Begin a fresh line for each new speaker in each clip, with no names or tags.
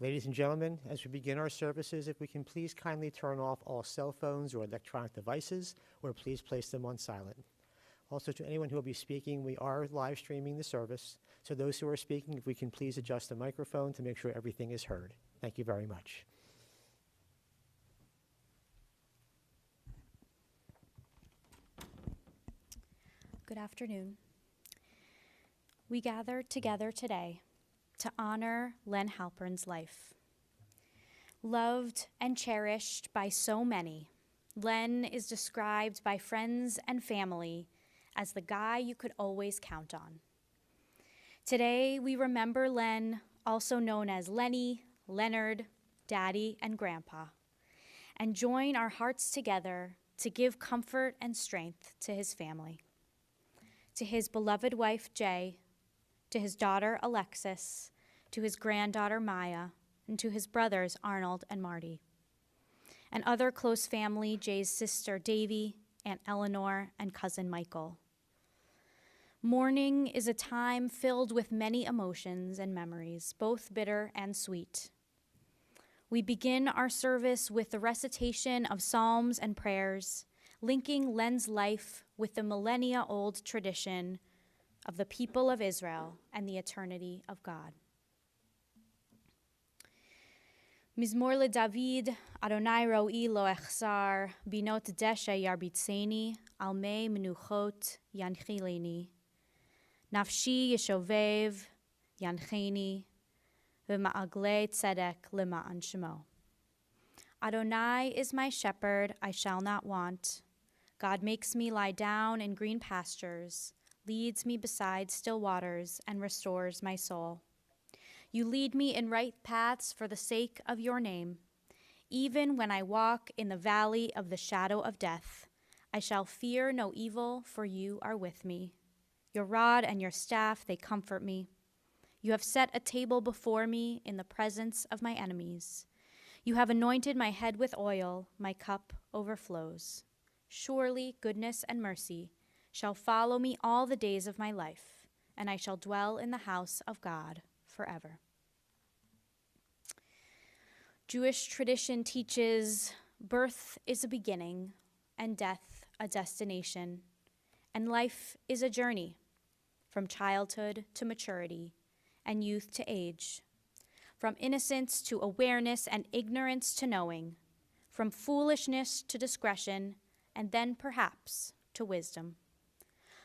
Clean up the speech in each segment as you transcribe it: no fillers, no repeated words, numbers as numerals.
Ladies and gentlemen, as we begin our services, if we can please kindly turn off all cell phones or electronic devices, or please place them on silent. Also, to anyone who will be speaking, we are live streaming the service, so those who are speaking, if we can please adjust the microphone to make sure everything is heard. Thank you very much.
Good afternoon. We gather together today to honor Len Halpern's life. Loved and cherished by so many, Len is described by friends and family as the guy you could always count on. Today, we remember Len, also known as Lenny, Leonard, Daddy, and Grandpa, and join our hearts together to give comfort and strength to his family. To his beloved wife, Jay, to his daughter, Alexis, to his granddaughter, Maya, and to his brothers, Arnold and Marty, and other close family, Jay's sister, Davy, Aunt Eleanor, and cousin, Michael. Mourning is a time filled with many emotions and memories, both bitter and sweet. We begin our service with the recitation of psalms and prayers, linking Len's life with the millennia-old tradition of the people of Israel and the eternity of God. Mizmor LeDavid, Adonai ro'i lo echsar, binot deshe yarbitzeni, al mei menuchot yanchileni. Nafshi yeshovev yancheni, v'ma'agle tzedek lema'an shemo. Adonai is my shepherd, I shall not want. God makes me lie down in green pastures, leads me beside still waters, and restores my soul. You lead me in right paths for the sake of your name. Even when I walk in the valley of the shadow of death, I shall fear no evil, for you are with me. Your rod and your staff, they comfort me. You have set a table before me in the presence of my enemies. You have anointed my head with oil, my cup overflows. Surely goodness and mercy shall follow me all the days of my life, and I shall dwell in the house of God forever. Jewish tradition teaches birth is a beginning and death a destination, and life is a journey from childhood to maturity and youth to age, from innocence to awareness and ignorance to knowing, from foolishness to discretion, and then perhaps to wisdom,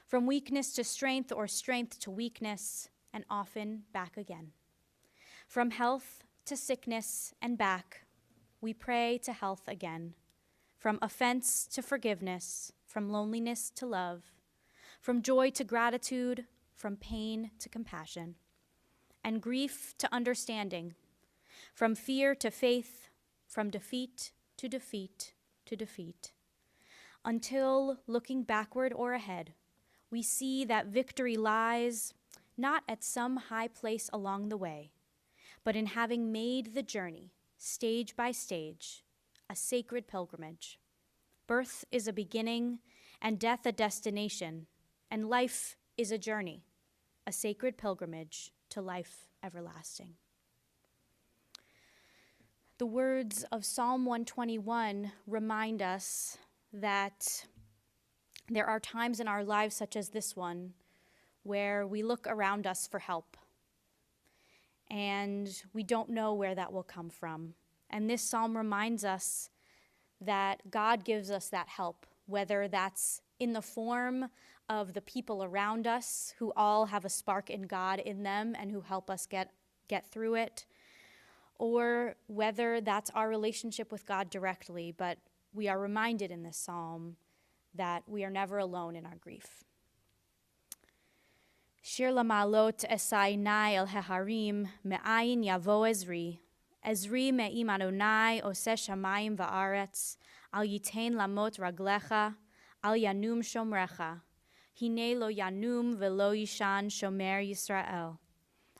from weakness to strength or strength to weakness, and often back again. From health to sickness and back, we pray to health again. From offense to forgiveness, from loneliness to love, from joy to gratitude, from pain to compassion, and grief to understanding, from fear to faith, from defeat to defeat to defeat, until looking backward or ahead, we see that victory lies not at some high place along the way, but in having made the journey, stage by stage, a sacred pilgrimage. Birth is a beginning, and death a destination, and life is a journey, a sacred pilgrimage to life everlasting. The words of Psalm 121 remind us that there are times in our lives such as this one where we look around us for help, and we don't know where that will come from. And this psalm reminds us that God gives us that help, whether that's in the form of the people around us who all have a spark in God in them and who help us get through it, or whether that's our relationship with God directly. But we are reminded in this psalm that we are never alone in our grief. Shir lamalot esainai el heharim me'ayin yavo Ezri. Ezri me'im Adonai oseh shamayim va'aretz. Al yitain lamot raglecha. Al yanum shomrecha. Hine lo yanum velo yishan shomer Yisrael.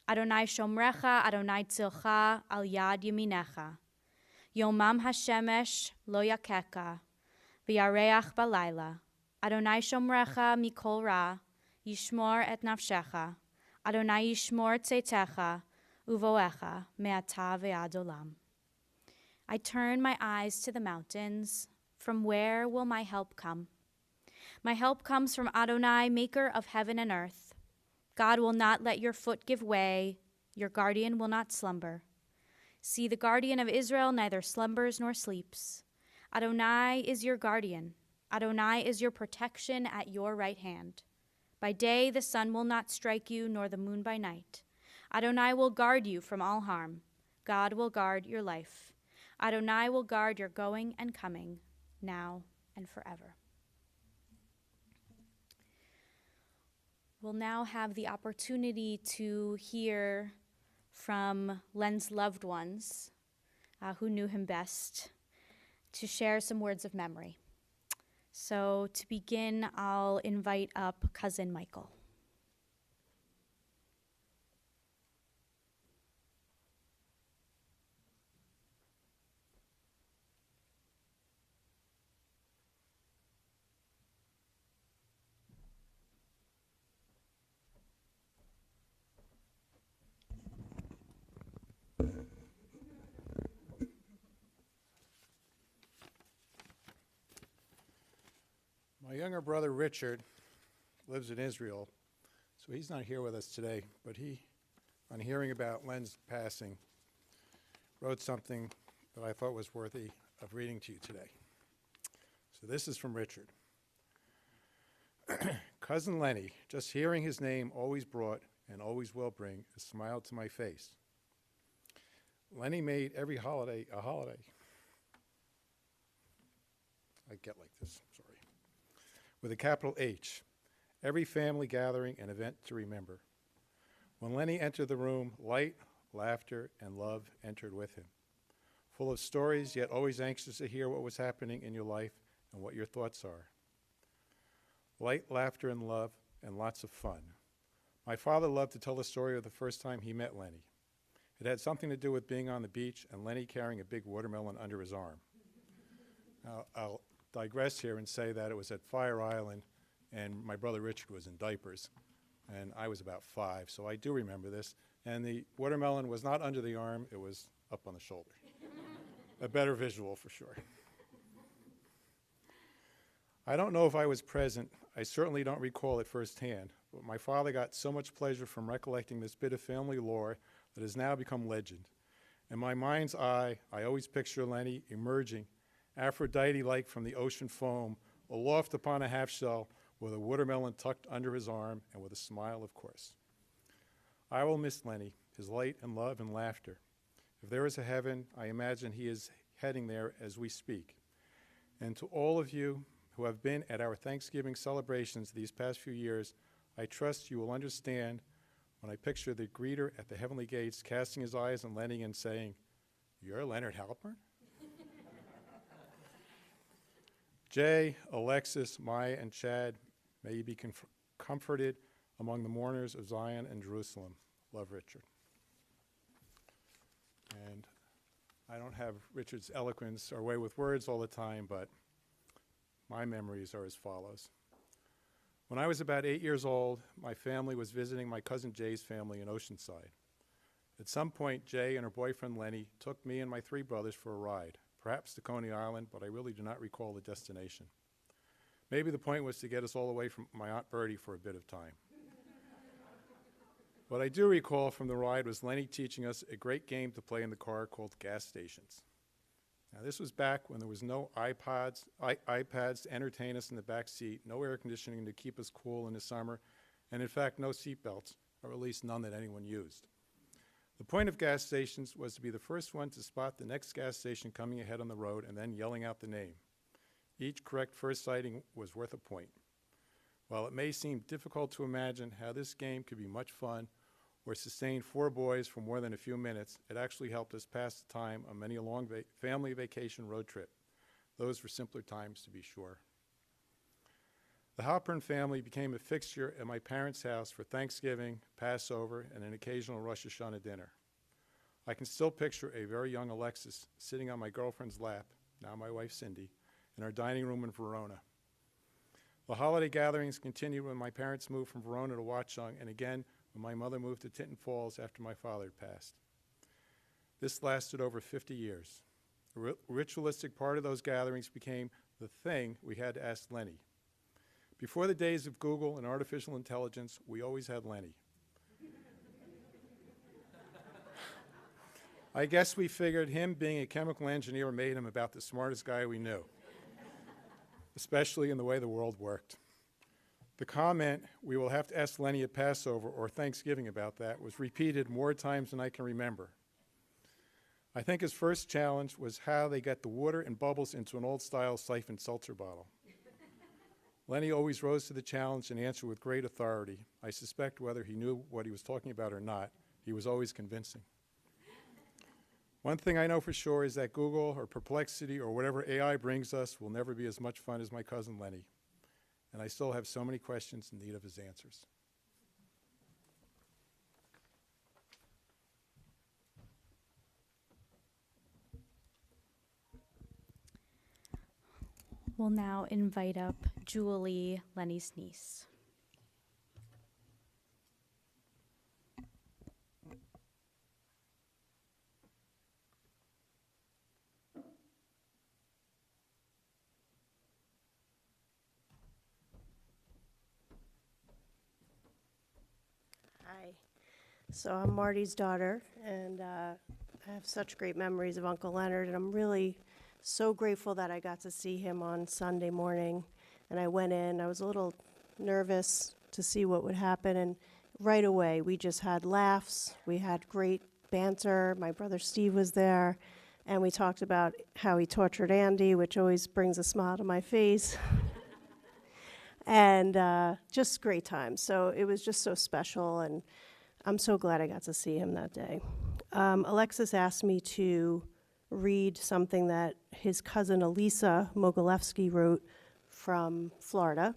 Adonai shomrecha, Adonai tzilcha al yad yaminecha. Yomam hashemesh lo yakeka. V'yareach balayla. Adonai shomrecha mikol ra. Yishmor et nafshecha, Adonai yishmor tzetecha, uvoecha me'ata ve'ad olam. I turn my eyes to the mountains. From where will my help come? My help comes from Adonai, maker of heaven and earth. God will not let your foot give way. Your guardian will not slumber. See, the guardian of Israel neither slumbers nor sleeps. Adonai is your guardian. Adonai is your protection at your right hand. By day the sun will not strike you, nor the moon by night. Adonai will guard you from all harm. God will guard your life. Adonai will guard your going and coming, now and forever. We'll now have the opportunity to hear from Len's loved ones, who knew him best, to share some words of memory. So to begin, I'll invite up Cousin Michael.
My younger brother Richard lives in Israel, so he's not here with us today, but he, on hearing about Len's passing, wrote something that I thought was worthy of reading to you today. So this is from Richard. Cousin Lenny, just hearing his name always brought and always will bring a smile to my face. Lenny made every holiday a holiday. I get like this, sorry. With a capital H, every family gathering and event to remember. When Lenny entered the room, light, laughter, and love entered with him. Full of stories, yet always anxious to hear what was happening in your life and what your thoughts are. Light, laughter, and love, and lots of fun. My father loved to tell the story of the first time he met Lenny. It had something to do with being on the beach and Lenny carrying a big watermelon under his arm. Now, I'll digress here and say that it was at Fire Island, and my brother Richard was in diapers, and I was about 5, so I do remember this. And the watermelon was not under the arm, it was up on the shoulder. A better visual for sure. I don't know if I was present. I certainly don't recall it firsthand, but my father got so much pleasure from recollecting this bit of family lore that has now become legend. In my mind's eye, I always picture Lenny emerging, Aphrodite-like from the ocean foam, aloft upon a half shell, with a watermelon tucked under his arm, and with a smile, of course. I will miss Lenny, his light and love and laughter. If there is a heaven, I imagine he is heading there as we speak. And to all of you who have been at our Thanksgiving celebrations these past few years, I trust you will understand when I picture the greeter at the heavenly gates casting his eyes on Lenny and saying, "You're Leonard Halpern?" Jay, Alexis, Maya, and Chad, may you be comforted among the mourners of Zion and Jerusalem. Love, Richard. And I don't have Richard's eloquence or way with words all the time, but my memories are as follows. When I was about 8 years old, my family was visiting my cousin Jay's family in Oceanside. At some point, Jay and her boyfriend Lenny took me and my 3 brothers for a ride, perhaps to Coney Island, but I really do not recall the destination. Maybe the point was to get us all away from my Aunt Bertie for a bit of time. What I do recall from the ride was Lenny teaching us a great game to play in the car called Gas Stations. Now, this was back when there was no iPads to entertain us in the back seat, no air conditioning to keep us cool in the summer, and in fact, no seat belts, or at least none that anyone used. The point of gas stations was to be the first one to spot the next gas station coming ahead on the road and then yelling out the name. Each correct first sighting was worth a point. While it may seem difficult to imagine how this game could be much fun or sustain 4 boys for more than a few minutes, it actually helped us pass the time on many a long family vacation road trip. Those were simpler times, to be sure. The Halpern family became a fixture at my parents' house for Thanksgiving, Passover, and an occasional Rosh Hashanah dinner. I can still picture a very young Alexis sitting on my girlfriend's lap, now my wife Cindy, in our dining room in Verona. The holiday gatherings continued when my parents moved from Verona to Watchung, and again when my mother moved to Tinton Falls after my father had passed. This lasted over 50 years. A ritualistic part of those gatherings became the thing we had to ask Lenny. Before the days of Google and artificial intelligence, we always had Lenny. I guess we figured him being a chemical engineer made him about the smartest guy we knew, especially in the way the world worked. The comment, "We will have to ask Lenny at Passover or Thanksgiving about that," was repeated more times than I can remember. I think his first challenge was how they get the water and bubbles into an old-style siphon seltzer bottle. Lenny always rose to the challenge and answered with great authority. I suspect whether he knew what he was talking about or not, he was always convincing. One thing I know for sure is that Google or Perplexity or whatever AI brings us will never be as much fun as my cousin Lenny. And I still have so many questions in need of his answers.
We'll now invite up Julie, Lenny's niece.
Hi. So I'm Marty's daughter, and I have such great memories of Uncle Leonard, and I'm really so grateful that I got to see him on Sunday morning. And I went in, I was a little nervous to see what would happen, and right away we just had laughs, we had great banter, my brother Steve was there, and we talked about how he tortured Andy, which always brings a smile to my face. And just great time. So it was just so special, and I'm so glad I got to see him that day. Alexis asked me to read something that his cousin Elisa Mogilevsky wrote from Florida.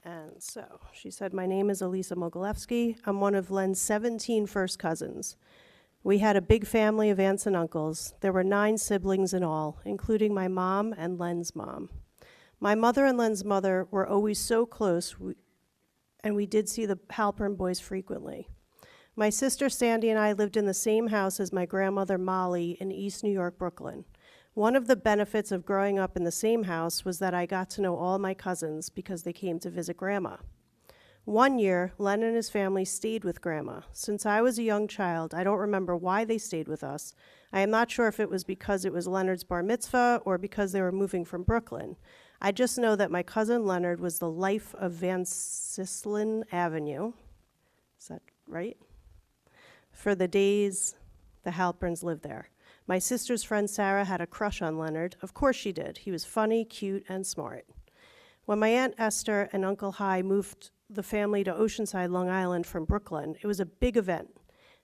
And so she said, "My name is Elisa Mogilevsky. I'm one of Len's 17 first cousins. We had a big family of aunts and uncles. There were 9 siblings in all, including my mom and Len's mom. My mother and Len's mother were always so close, and we did see the Halpern boys frequently. My sister Sandy and I lived in the same house as my grandmother Molly in East New York, Brooklyn. One of the benefits of growing up in the same house was that I got to know all my cousins because they came to visit Grandma. One year, Len and his family stayed with Grandma. Since I was a young child, I don't remember why they stayed with us. I am not sure if it was because it was Leonard's bar mitzvah or because they were moving from Brooklyn. I just know that my cousin Leonard was the life of Van Sislin Avenue. Is that right? For the days the Halperns lived there. My sister's friend Sarah had a crush on Leonard. Of course she did. He was funny, cute, and smart. When my Aunt Esther and Uncle Hy moved the family to Oceanside, Long Island from Brooklyn, it was a big event.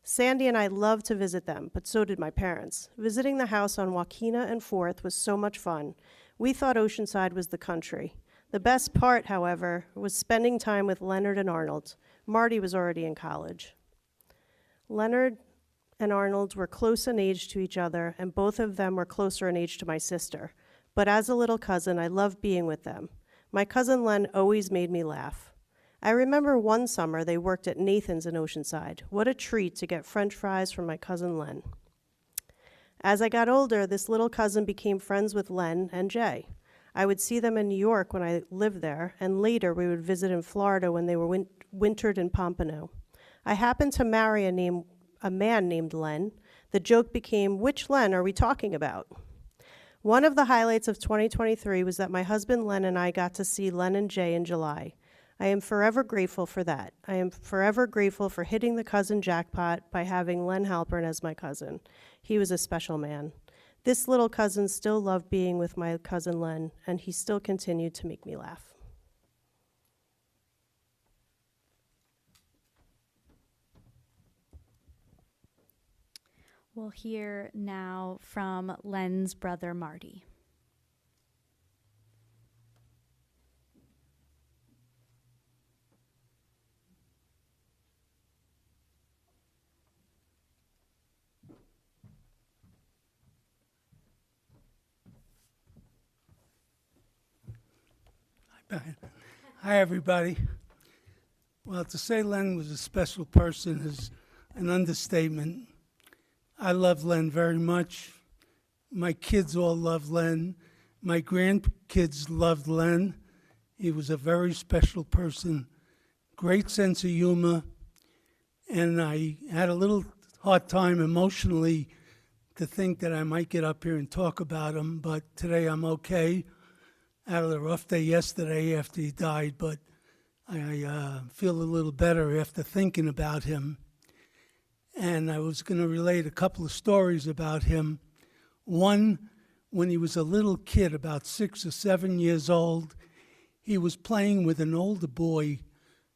Sandy and I loved to visit them, but so did my parents. Visiting the house on Joaquina and 4th was so much fun. We thought Oceanside was the country. The best part, however, was spending time with Leonard and Arnold. Marty was already in college. Leonard and Arnold were close in age to each other, and both of them were closer in age to my sister. But as a little cousin, I loved being with them. My cousin Len always made me laugh. I remember one summer they worked at Nathan's in Oceanside. What a treat to get French fries from my cousin Len. As I got older, this little cousin became friends with Len and Jay. I would see them in New York when I lived there, and later we would visit in Florida when they were wintered in Pompano. I happened to marry a man named Len. The joke became, which Len are we talking about? One of the highlights of 2023 was that my husband Len and I got to see Len and Jay in July. I am forever grateful for that. I am forever grateful for hitting the cousin jackpot by having Len Halpern as my cousin. He was a special man. This little cousin still loved being with my cousin Len, and he still continued to make me laugh.
We'll hear now from Len's brother, Marty.
Hi, everybody. Well, to say Len was a special person is an understatement. I love Len very much. My kids all love Len. My grandkids loved Len. He was a very special person, great sense of humor, and I had a little hard time emotionally to think that I might get up here and talk about him, but today I'm okay. I had a rough day yesterday after he died, but I feel a little better after thinking about him. And I was going to relate a couple of stories about him. One, when he was a little kid, about 6 or 7 years old, he was playing with an older boy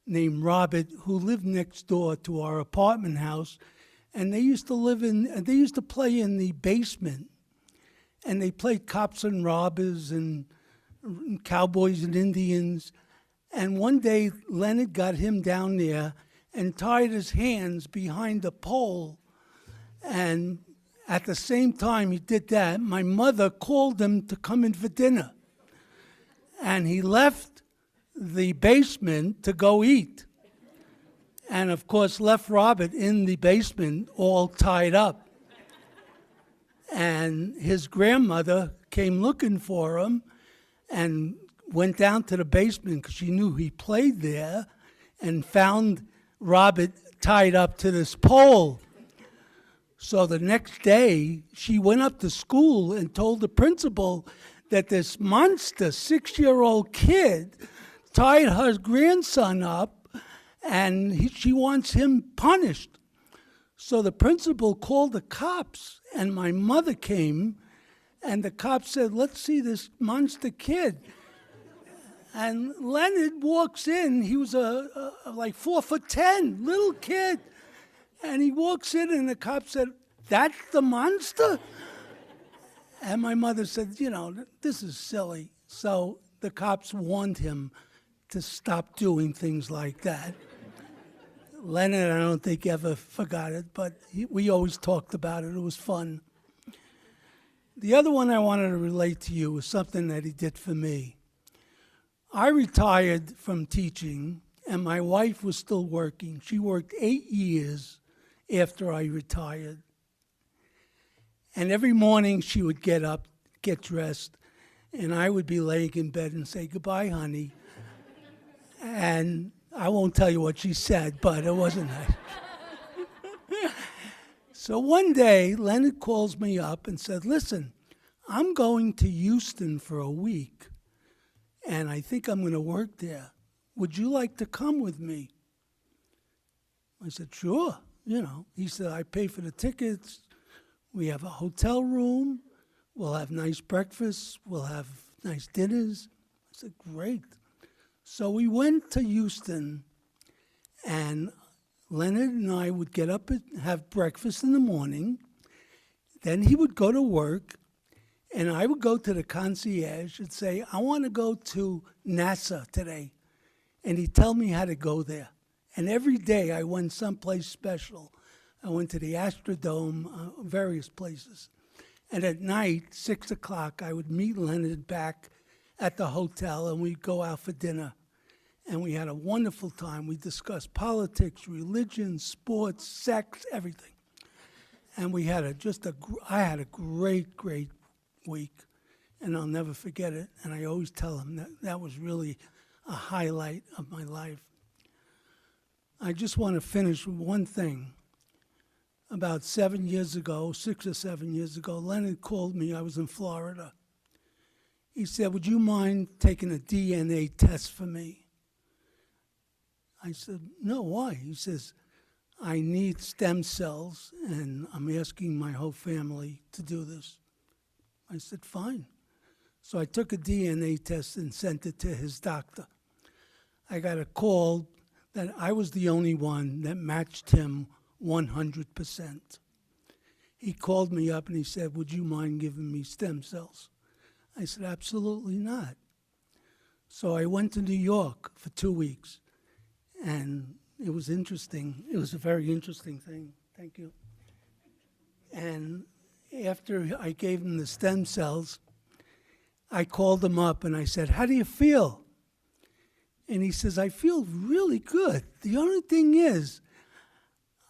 named Robert who lived next door to our apartment house, and they used to play in the basement, and they played cops and robbers and cowboys and Indians. And one day Leonard got him down there and tied his hands behind a pole, and at the same time he did that, my mother called him to come in for dinner. And he left the basement to go eat. And of course left Robert in the basement all tied up. And his grandmother came looking for him and went down to the basement because she knew he played there and found Robert tied up to this pole. So the next day, she went up to school and told the principal that this monster 6-year-old kid tied her grandson up and she wants him punished. So the principal called the cops, and my mother came, and the cops said, let's see this monster kid. And Leonard walks in. He was like 4'10", little kid. And he walks in, and the cop said, that's the monster? And my mother said, this is silly. So the cops warned him to stop doing things like that. Leonard, I don't think, ever forgot it, but we always talked about it. It was fun. The other one I wanted to relate to you was something that he did for me. I retired from teaching, and my wife was still working. She worked 8 years after I retired. And every morning she would get up, get dressed, and I would be laying in bed and say, goodbye, honey. And I won't tell you what she said, but it wasn't nice. So one day, Leonard calls me up and said, listen, I'm going to Houston for a week, and I think I'm going to work there. Would you like to come with me? I said, sure. He said, I pay for the tickets. We have a hotel room. We'll have nice breakfasts. We'll have nice dinners. I said, great. So we went to Houston, and Leonard and I would get up and have breakfast in the morning. Then he would go to work, and I would go to the concierge and say, I want to go to NASA today. And he'd tell me how to go there. And every day I went someplace special. I went to the Astrodome, various places. And at night, 6 o'clock, I would meet Leonard back at the hotel, and we'd go out for dinner. And we had a wonderful time. We discussed politics, religion, sports, sex, everything. And we had I had a great, great week, and I'll never forget it. And I always tell him that was really a highlight of my life. I just want to finish with one thing. About 7 years ago, 6 or 7 years ago, Leonard called me. I was in Florida. He said, would you mind taking a DNA test for me? I said, no, why? He says, I need stem cells, and I'm asking my whole family to do this. I said, fine. So I took a DNA test and sent it to his doctor. I got a call that I was the only one that matched him 100%. He called me up and he said, would you mind giving me stem cells? I said, absolutely not. So I went to New York for 2 weeks, and it was interesting. It was a very interesting thing. Thank you. And after I gave him the stem cells, I called him up and I said, how do you feel? And he says, I feel really good. The only thing is,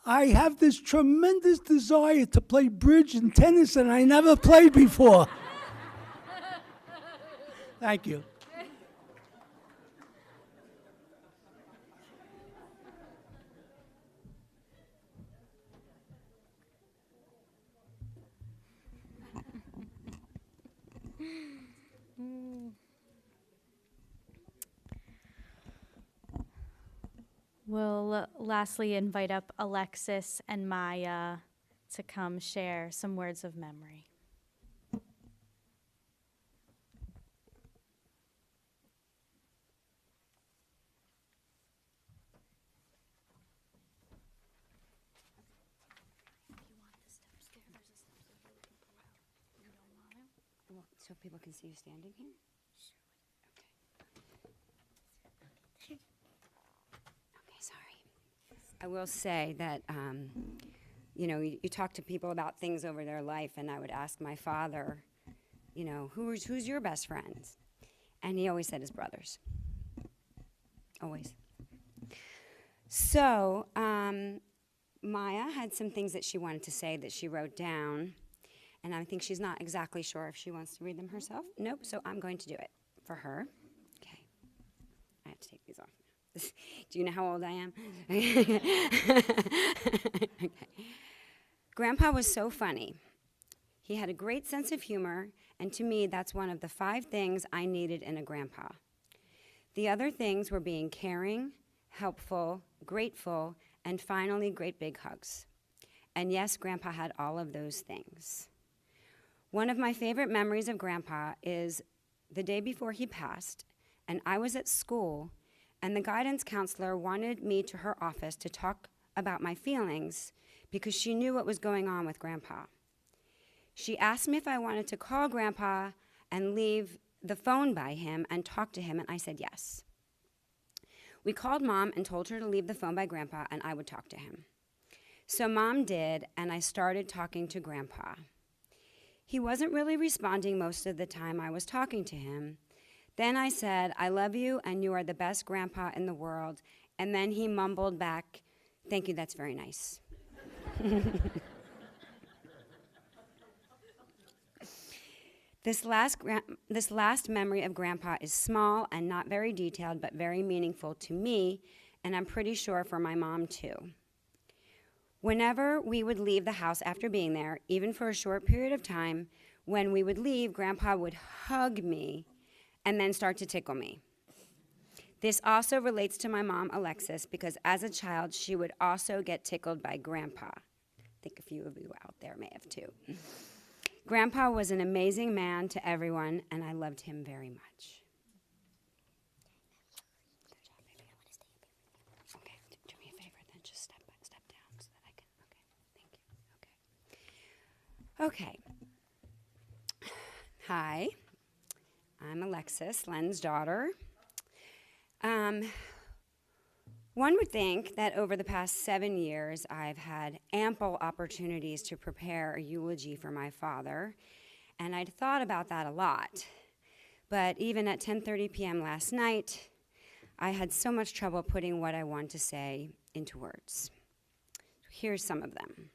I have this tremendous desire to play bridge and tennis, and I never played before. Thank you.
We'll lastly invite up Alexis and Maya to come share some words of memory.
Well, so people can see you standing here? Okay. Okay, sorry. I will say that, you talk to people about things over their life, and I would ask my father, who's your best friends? And he always said his brothers. Always. So, Maya had some things that she wanted to say that she wrote down. And I think she's not exactly sure if she wants to read them herself. Nope, so I'm going to do it for her. Okay. I have to take these off now. Do you know how old I am? Okay. Grandpa was so funny. He had a great sense of humor, and to me, that's one of the 5 things I needed in a grandpa. The other things were being caring, helpful, grateful, and finally, great big hugs. And yes, Grandpa had all of those things. One of my favorite memories of Grandpa is the day before he passed, and I was at school, and the guidance counselor wanted me to her office to talk about my feelings because she knew what was going on with Grandpa. She asked me if I wanted to call Grandpa and leave the phone by him and talk to him, and I said yes. We called Mom and told her to leave the phone by Grandpa and I would talk to him. So Mom did, and I started talking to Grandpa. He wasn't really responding most of the time I was talking to him. Then I said, I love you and you are the best grandpa in the world. And then he mumbled back, thank you, that's very nice. This last memory of Grandpa is small and not very detailed, but very meaningful to me, and I'm pretty sure for my mom too. Whenever we would leave the house after being there, even for a short period of time, when we would leave, Grandpa would hug me and then start to tickle me. This also relates to my mom, Alexis, because as a child, she would also get tickled by Grandpa. I think a few of you out there may have too. Grandpa was an amazing man to everyone, and I loved him very much. Okay, do me a favor, then just step down so that I can, okay, thank you, okay. Hi, I'm Alexis, Len's daughter. One would think that over the past 7 years, I've had ample opportunities to prepare a eulogy for my father, and I'd thought about that a lot. But even at 10:30 p.m. last night, I had so much trouble putting what I want to say into words. Here's some of them.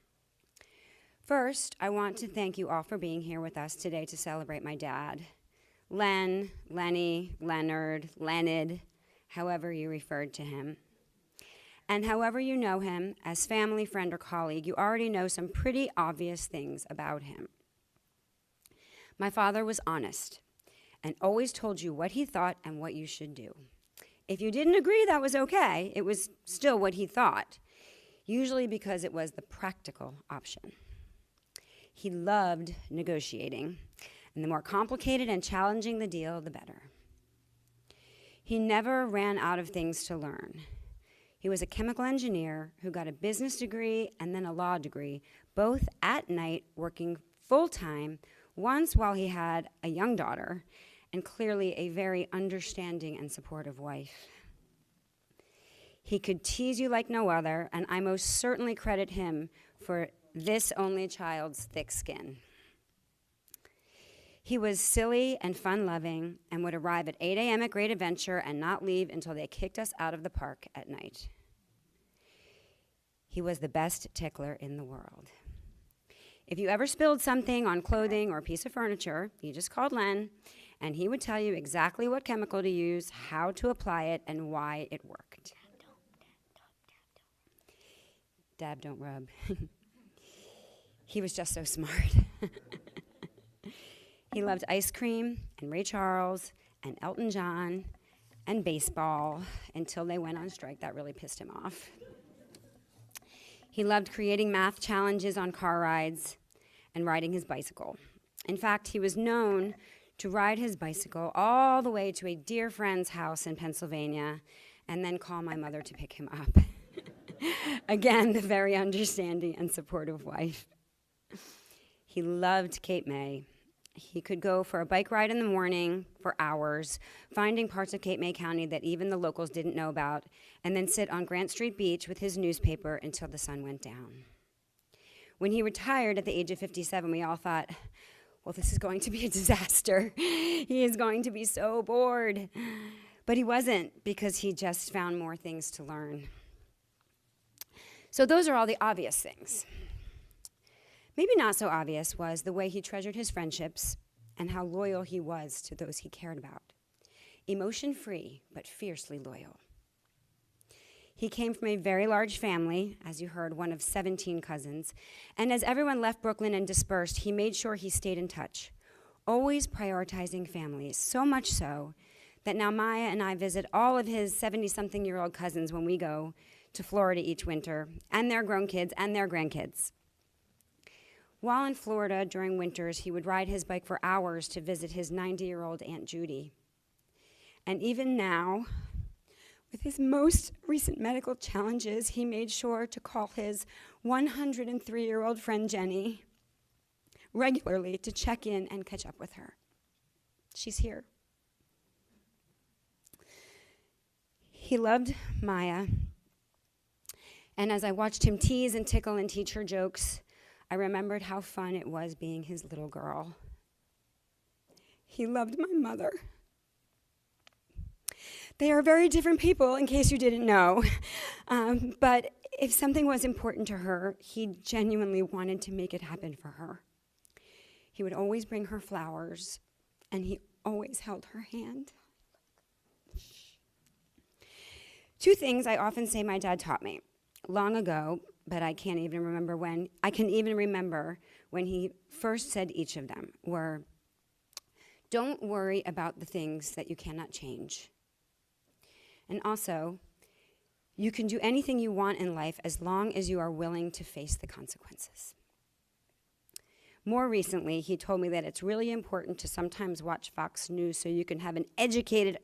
First, I want to thank you all for being here with us today to celebrate my dad. Len, Lenny, Leonard, Leonard, however you referred to him. And however you know him, as family, friend, or colleague, you already know some pretty obvious things about him. My father was honest and always told you what he thought and what you should do. If you didn't agree, that was okay. It was still what he thought, usually because it was the practical option. He loved negotiating, and the more complicated and challenging the deal, the better. He never ran out of things to learn. He was a chemical engineer who got a business degree and then a law degree, both at night, working full-time, once while he had a young daughter, and clearly a very understanding and supportive wife. He could tease you like no other, and I most certainly credit him for this only child's thick skin. He was silly and fun-loving and would arrive at 8 a.m. at Great Adventure and not leave until they kicked us out of the park at night. He was the best tickler in the world. If you ever spilled something on clothing or a piece of furniture, you just called Len, and he would tell you exactly what chemical to use, how to apply it, and why it worked. Dab, don't rub. He was just so smart. He loved ice cream and Ray Charles and Elton John and baseball until they went on strike. That really pissed him off. He loved creating math challenges on car rides and riding his bicycle. In fact, he was known to ride his bicycle all the way to a dear friend's house in Pennsylvania and then call my mother to pick him up. Again, the very understanding and supportive wife. He loved Cape May. He could go for a bike ride in the morning for hours, finding parts of Cape May County that even the locals didn't know about, and then sit on Grant Street Beach with his newspaper until the sun went down. When he retired at the age of 57, we all thought, well, this is going to be a disaster. He is going to be so bored. But he wasn't, because he just found more things to learn. So those are all the obvious things. Maybe not so obvious was the way he treasured his friendships and how loyal he was to those he cared about. Emotion-free, but fiercely loyal. He came from a very large family, as you heard, one of 17 cousins, and as everyone left Brooklyn and dispersed, he made sure he stayed in touch, always prioritizing families, so much so that now Maya and I visit all of his 70-something-year-old cousins when we go to Florida each winter, and their grown kids and their grandkids. While in Florida during winters, he would ride his bike for hours to visit his 90-year-old Aunt Judy. And even now, with his most recent medical challenges, he made sure to call his 103-year-old friend Jenny regularly to check in and catch up with her. She's here. He loved Maya, and as I watched him tease and tickle and teach her jokes, I remembered how fun it was being his little girl. He loved my mother. They are very different people, in case you didn't know. But if something was important to her, he genuinely wanted to make it happen for her. He would always bring her flowers, and he always held her hand. Two things I often say my dad taught me long ago, but I can even remember when he first said each of them were, don't worry about the things that you cannot change. And also, you can do anything you want in life as long as you are willing to face the consequences. More recently, he told me that it's really important to sometimes watch Fox News so you can have an educated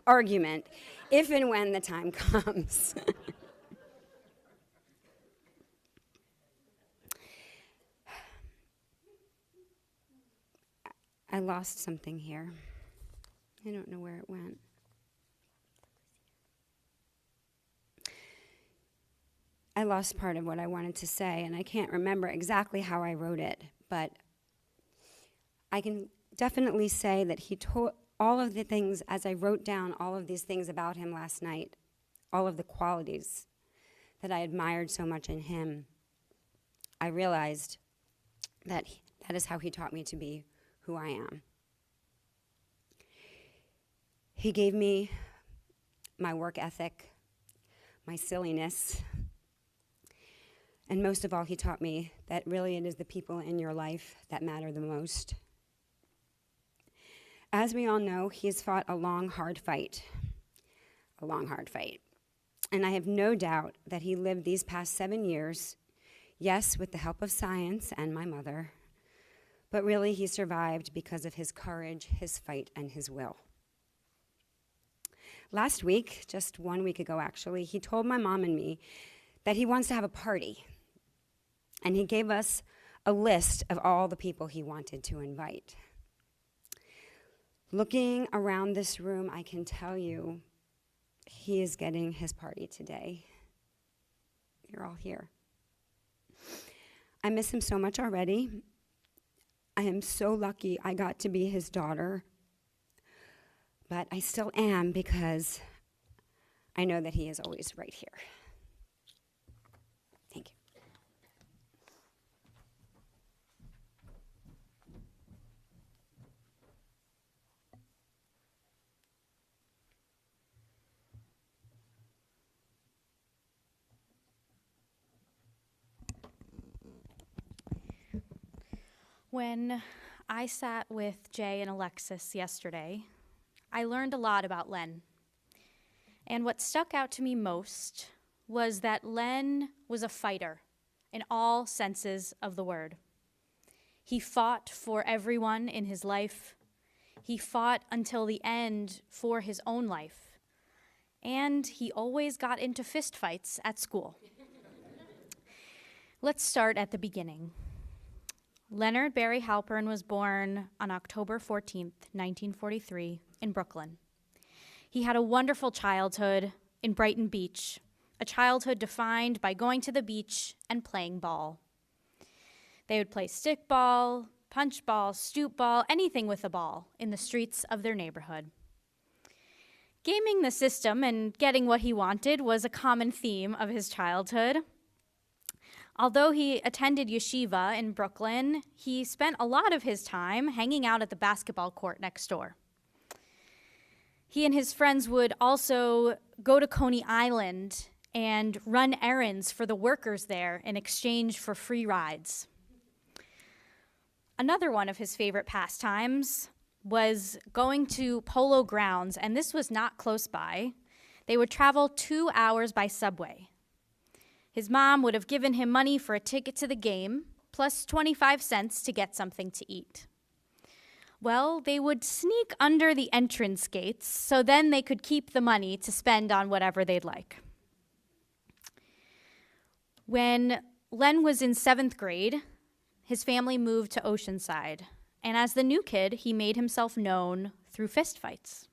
argument if and when the time comes. I lost something here. I don't know where it went. I lost part of what I wanted to say, and I can't remember exactly how I wrote it, but I can definitely say that he told all of the things, as I wrote down all of these things about him last night, all of the qualities that I admired so much in him, I realized that that is how he taught me to be who I am. He gave me my work ethic, my silliness, and most of all, he taught me that really it is the people in your life that matter the most. As we all know, he has fought a long, hard fight. And I have no doubt that he lived these past 7 years, yes, with the help of science and my mother, but really he survived because of his courage, his fight, and his will. Last week, just 1 week ago actually, he told my mom and me that he wants to have a party. And he gave us a list of all the people he wanted to invite. Looking around this room, I can tell you he is getting his party today. You're all here. I miss him so much already. I am so lucky I got to be his daughter, but I still am because I know that he is always right here. Thank you.
When I sat with Jay and Alexis yesterday, I learned a lot about Len. And what stuck out to me most was that Len was a fighter in all senses of the word. He fought for everyone in his life. He fought until the end for his own life. And he always got into fistfights at school. Let's start at the beginning. Leonard Barry Halpern was born on October 14th, 1943, in Brooklyn. He had a wonderful childhood in Brighton Beach, a childhood defined by going to the beach and playing ball. They would play stickball, punch ball, stoop ball, anything with a ball in the streets of their neighborhood. Gaming the system and getting what he wanted was a common theme of his childhood. Although he attended yeshiva in Brooklyn, he spent a lot of his time hanging out at the basketball court next door. He and his friends would also go to Coney Island and run errands for the workers there in exchange for free rides. Another one of his favorite pastimes was going to Polo Grounds, and this was not close by. They would travel 2 hours by subway. His mom would have given him money for a ticket to the game, plus 25 cents to get something to eat. Well, they would sneak under the entrance gates, so then they could keep the money to spend on whatever they'd like. When Len was in 7th grade, his family moved to Oceanside, and as the new kid, he made himself known through fistfights.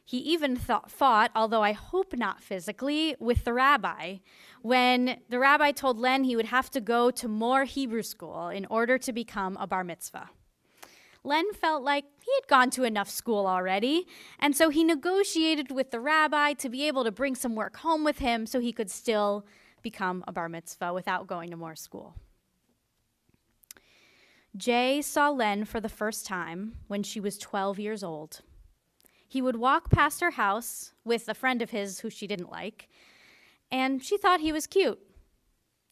He even fought, although I hope not physically, with the rabbi, when the rabbi told Len he would have to go to more Hebrew school in order to become a bar mitzvah. Len felt like he had gone to enough school already, and so he negotiated with the rabbi to be able to bring some work home with him so he could still become a bar mitzvah without going to more school. Jay saw Len for the first time when she was 12 years old. He would walk past her house with a friend of his who she didn't like, and she thought he was cute.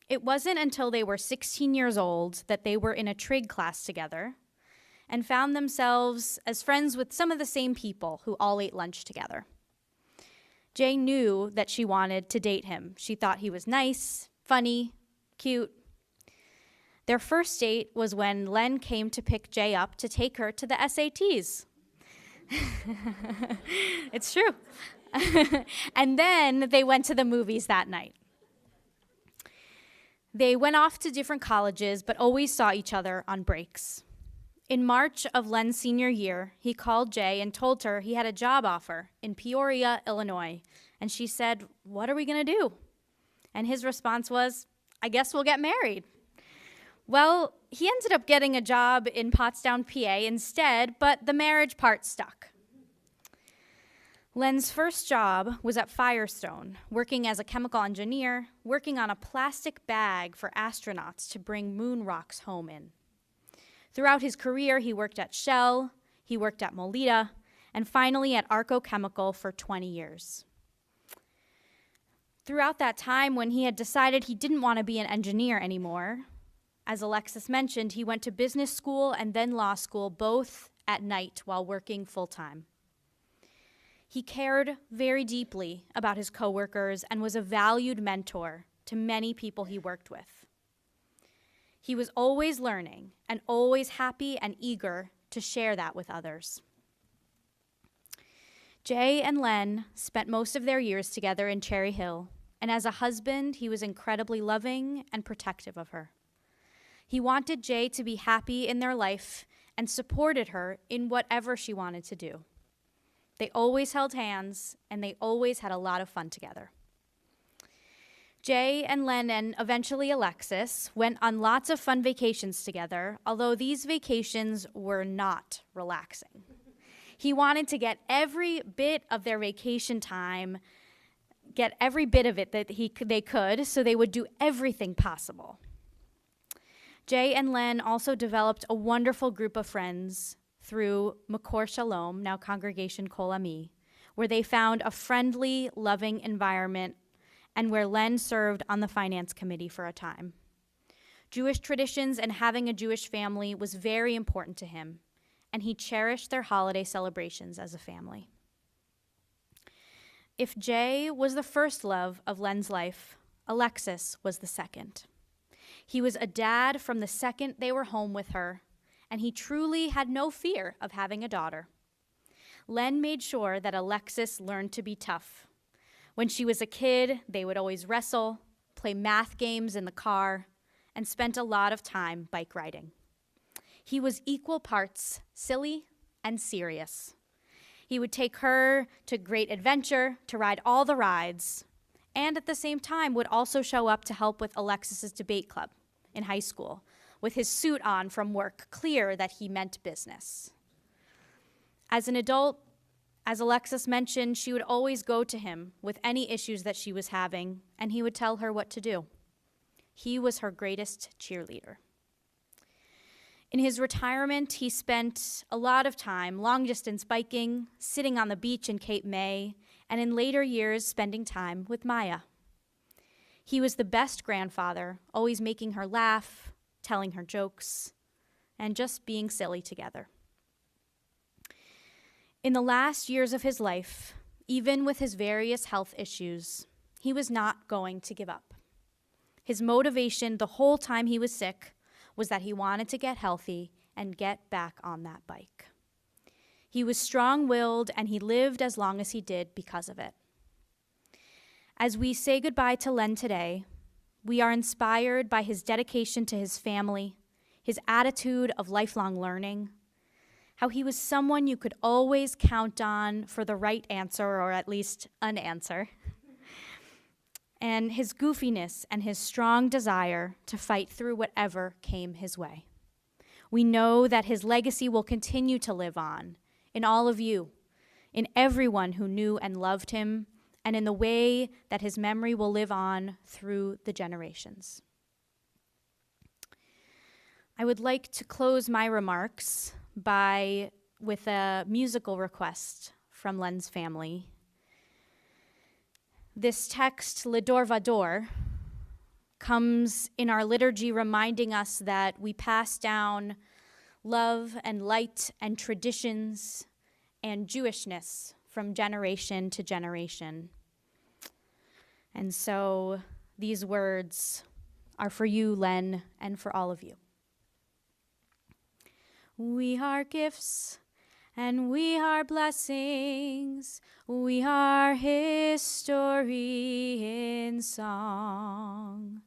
It wasn't until they were 16 years old that they were in a trig class together and found themselves as friends with some of the same people who all ate lunch together. Jay knew that she wanted to date him. She thought he was nice, funny, cute. Their first date was when Len came to pick Jay up to take her to the SATs. It's true. And then they went to the movies that night. They went off to different colleges, but always saw each other on breaks. In March of Len's senior year, he called Jay and told her he had a job offer in Peoria, Illinois. And she said, "What are we going to do?" And his response was, "I guess we'll get married." Well, he ended up getting a job in Pottstown, PA instead, but the marriage part stuck. Len's first job was at Firestone, working as a chemical engineer, working on a plastic bag for astronauts to bring moon rocks home in. Throughout his career, he worked at Shell, he worked at Molita, and finally at Arco Chemical for 20 years. Throughout that time, when he had decided he didn't want to be an engineer anymore, as Alexis mentioned, he went to business school and then law school, both at night while working full-time. He cared very deeply about his coworkers and was a valued mentor to many people he worked with. He was always learning and always happy and eager to share that with others. Jay and Len spent most of their years together in Cherry Hill, and as a husband, he was incredibly loving and protective of her. He wanted Jay to be happy in their life and supported her in whatever she wanted to do. They always held hands, and they always had a lot of fun together. Jay and Len and eventually Alexis went on lots of fun vacations together, although these vacations were not relaxing. He wanted to get every bit of their vacation time, get every bit of it that they could, so they would do everything possible. Jay and Len also developed a wonderful group of friends through Makor Shalom, now Congregation Kol Ami, where they found a friendly, loving environment and where Len served on the finance committee for a time. Jewish traditions and having a Jewish family was very important to him, and he cherished their holiday celebrations as a family. If Jay was the first love of Len's life, Alexis was the second. He was a dad from the second they were home with her, and he truly had no fear of having a daughter. Len made sure that Alexis learned to be tough. When she was a kid, they would always wrestle, play math games in the car, and spent a lot of time bike riding. He was equal parts silly and serious. He would take her to great adventure, to ride all the rides, and at the same time would also show up to help with Alexis's debate club in high school, with his suit on from work, clear that he meant business. As an adult, as Alexis mentioned, she would always go to him with any issues that she was having, and he would tell her what to do. He was her greatest cheerleader. In his retirement, he spent a lot of time long-distance biking, sitting on the beach in Cape May, and in later years, spending time with Maya. He was the best grandfather, always making her laugh, telling her jokes, and just being silly together. In the last years of his life, even with his various health issues, he was not going to give up. His motivation the whole time he was sick was that he wanted to get healthy and get back on that bike. He was strong-willed, and he lived as long as he did because of it. As we say goodbye to Len today, we are inspired by his dedication to his family, his attitude of lifelong learning, how he was someone you could always count on for the right answer, or at least an answer, and his goofiness and his strong desire to fight through whatever came his way. We know that his legacy will continue to live on in all of you, in everyone who knew and loved him, and in the way that his memory will live on through the generations. I would like to close my remarks with a musical request from Len's family. This text, Le Dor Vador, comes in our liturgy reminding us that we pass down love and light and traditions and Jewishness from generation to generation. And so these words are for you, Len, and for all of you. We are gifts and we are blessings. We are his story in song.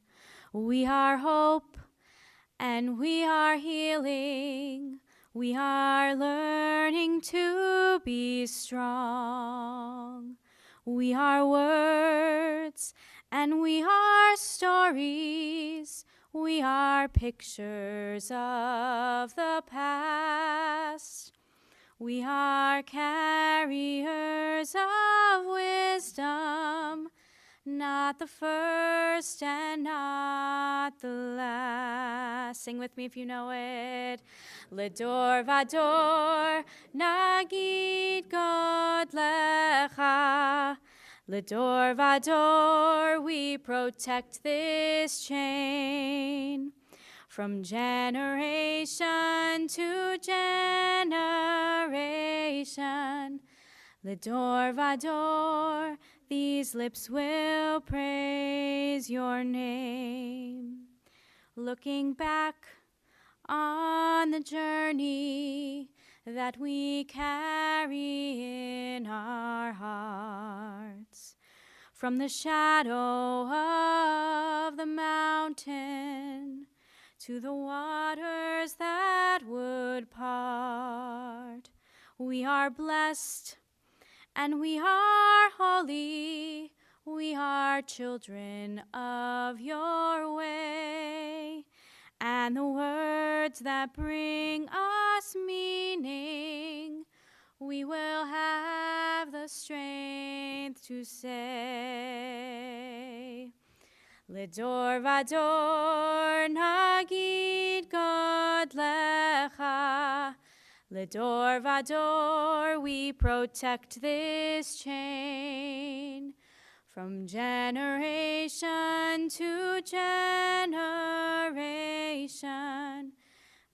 We are hope and we are healing. We are learning to be strong. We are words and we are stories. We are pictures of the past. We are carriers of wisdom, not the first and not the last. Sing with me if you know it. Le Dor Vador, Nagid God Lecha. Le Dor Vador, we protect this chain. From generation to generation, Le Dor Vador, these lips will praise your name. Looking back on the journey that we carry in our hearts, from the shadow of the mountain to the waters that would part. We are blessed and we are holy. We are children of your way, and the words that bring us meaning, we will have the strength to say. Ledor vador nagid God lecha. Ledor vador, we protect this chain. From generation to generation,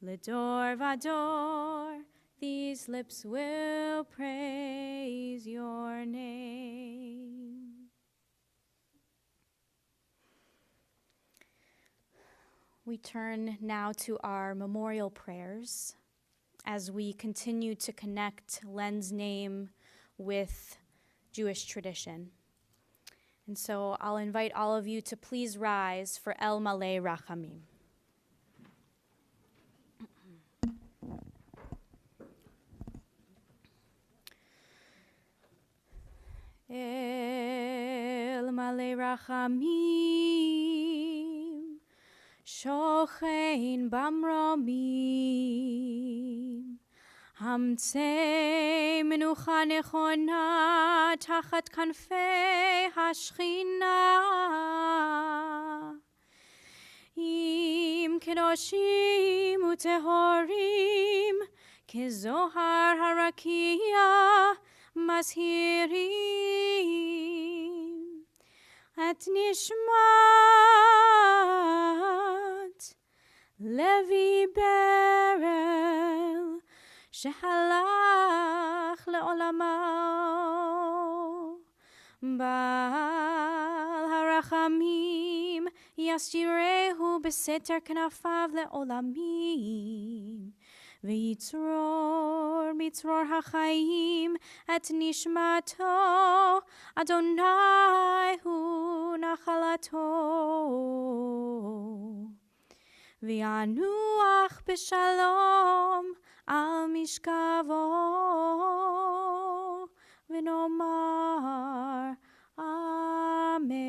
Ledor vador, these lips will praise your name. We turn now to our memorial prayers as we continue to connect Len's name with Jewish tradition. And so I'll invite all of you to please rise for El Malei Rachamim. El Malei Rachamim, Shochein Bamromim, Hamtzei Menucha Nechona Tachat Kanfei Hashchina, Im Kedoshim Utehorim, Kezohar Harakia, Mashirim, Et Nishmat Levi Berel, Shehalach le'olamo, Baal harachamim, Yasjirehu beseter knafav le'olamim, V'yitzror mitzror hachayim et nishmato, Adonai hu nachalato. V'yanuach b'shalom al mishkavo, v'nomar Amen.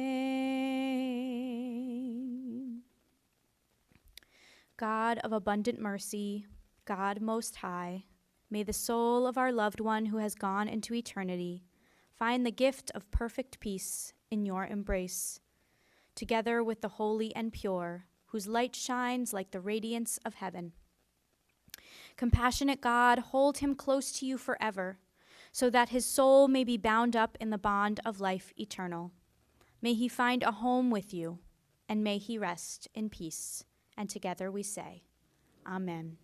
God of abundant mercy, God Most High, may the soul of our loved one who has gone into eternity find the gift of perfect peace in your embrace, together with the holy and pure, whose light shines like the radiance of heaven. Compassionate God, hold him close to you forever, so that his soul may be bound up in the bond of life eternal. May he find a home with you, and may he rest in peace. And together we say, Amen.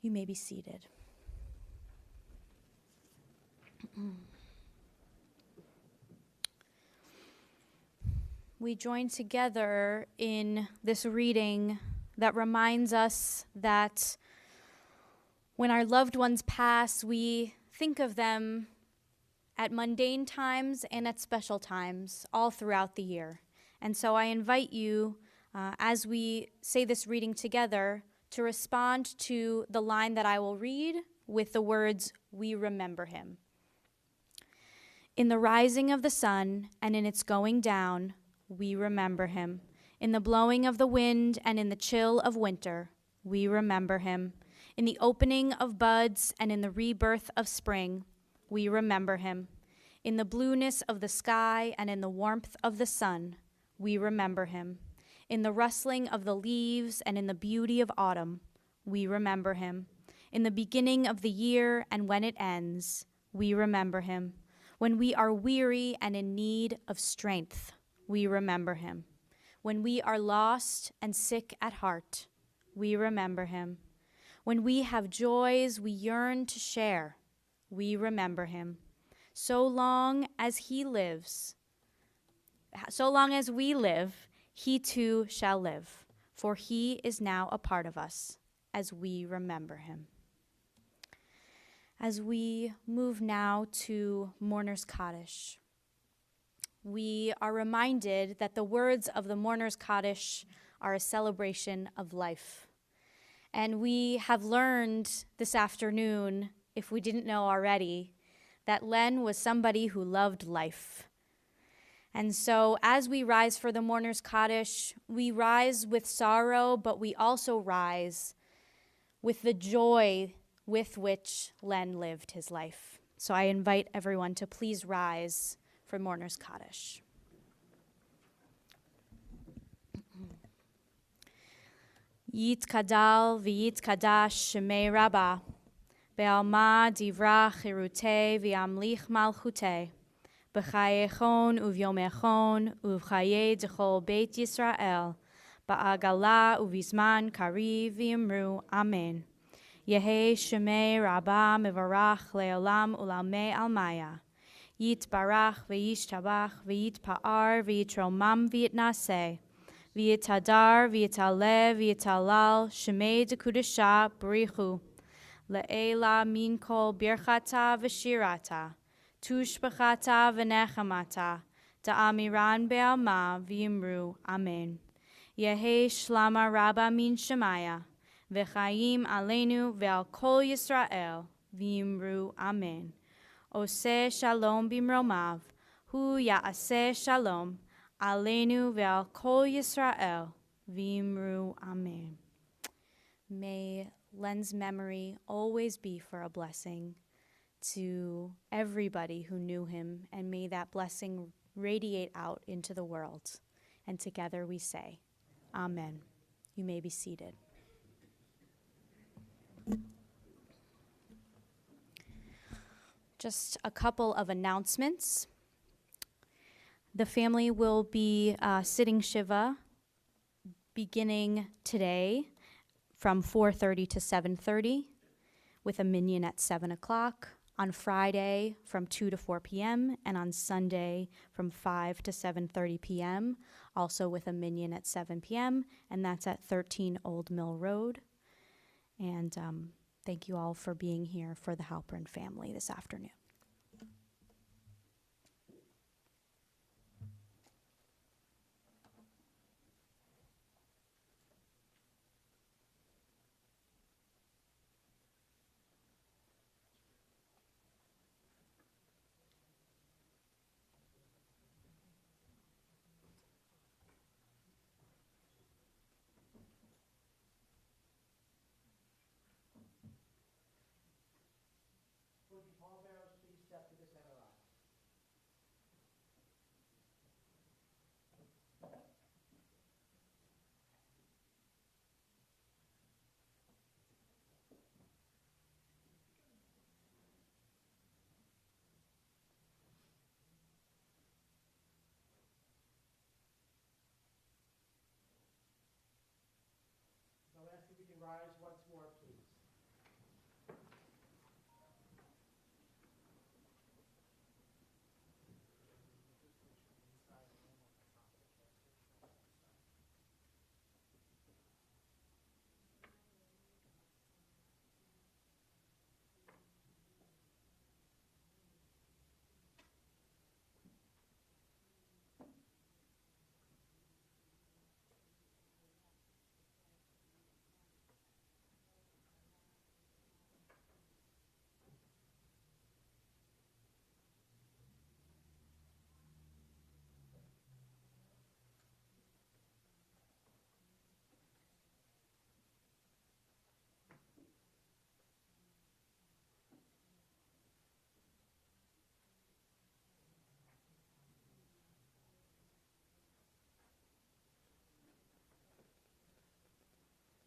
You may be seated. We join together in this reading that reminds us that when our loved ones pass, we think of them at mundane times and at special times all throughout the year. And so I invite you, as we say this reading together, to respond to the line that I will read with the words, "We remember him." In the rising of the sun and in its going down, we remember him. In the blowing of the wind and in the chill of winter, we remember him. In the opening of buds and in the rebirth of spring, we remember him. In the blueness of the sky and in the warmth of the sun, we remember him. In the rustling of the leaves and in the beauty of autumn, we remember him. In the beginning of the year and when it ends, we remember him. When we are weary and in need of strength, we remember him. When we are lost and sick at heart, we remember him. When we have joys we yearn to share, we remember him. So long as he lives, so long as we live, he too shall live, for he is now a part of us as we remember him. As we move now to Mourner's Kaddish, we are reminded that the words of the Mourner's Kaddish are a celebration of life. And we have learned this afternoon, if we didn't know already, that Len was somebody who loved life. And so as we rise for the mourner's Kaddish, we rise with sorrow, but we also rise with the joy with which Len lived his life. So I invite everyone to please rise for mourner's Kaddish. Yit kadal v'yit kadash shemei rabbah, be'alma divra chirute v'amlich malchute, b'chayechon uvyomechon uvchaye d'chol beit Yisrael, ba'agala uvizman kariv v'yimru amen. Yehe shemei rabbah mevarach le'olam ulamei almaya. Yit barach v'yishtabach v'yit pa'ar v'yitromam v'yitnaseh. V'yitadar, v'yitale, v'yitalal, shemei dekudesha b'richu. Le'ela min kol birchata v'shirata, tushbachata v'nechamata, da'amiran be'alma v'yimru, amen. Yehe shlama rabba min shemaya, v'chayim aleinu ve'al kol Yisrael, v'yimru, amen. Oseh shalom bimromav, hu ya'aseh shalom, Aleinu ve'al kol Yisrael, v'yimru, amen. May Len's memory always be for a blessing to everybody who knew him, and may that blessing radiate out into the world. And together we say, amen. You may be seated. Just a couple of announcements. The family will be sitting Shiva beginning today from 4:30 to 7:30 with a minyan at 7 o'clock, on Friday from 2 to 4 p.m., and on Sunday from 5 to 7:30 p.m., also with a minyan at 7 p.m., and that's at 13 Old Mill Road. And thank you all for being here for the Halpern family this afternoon.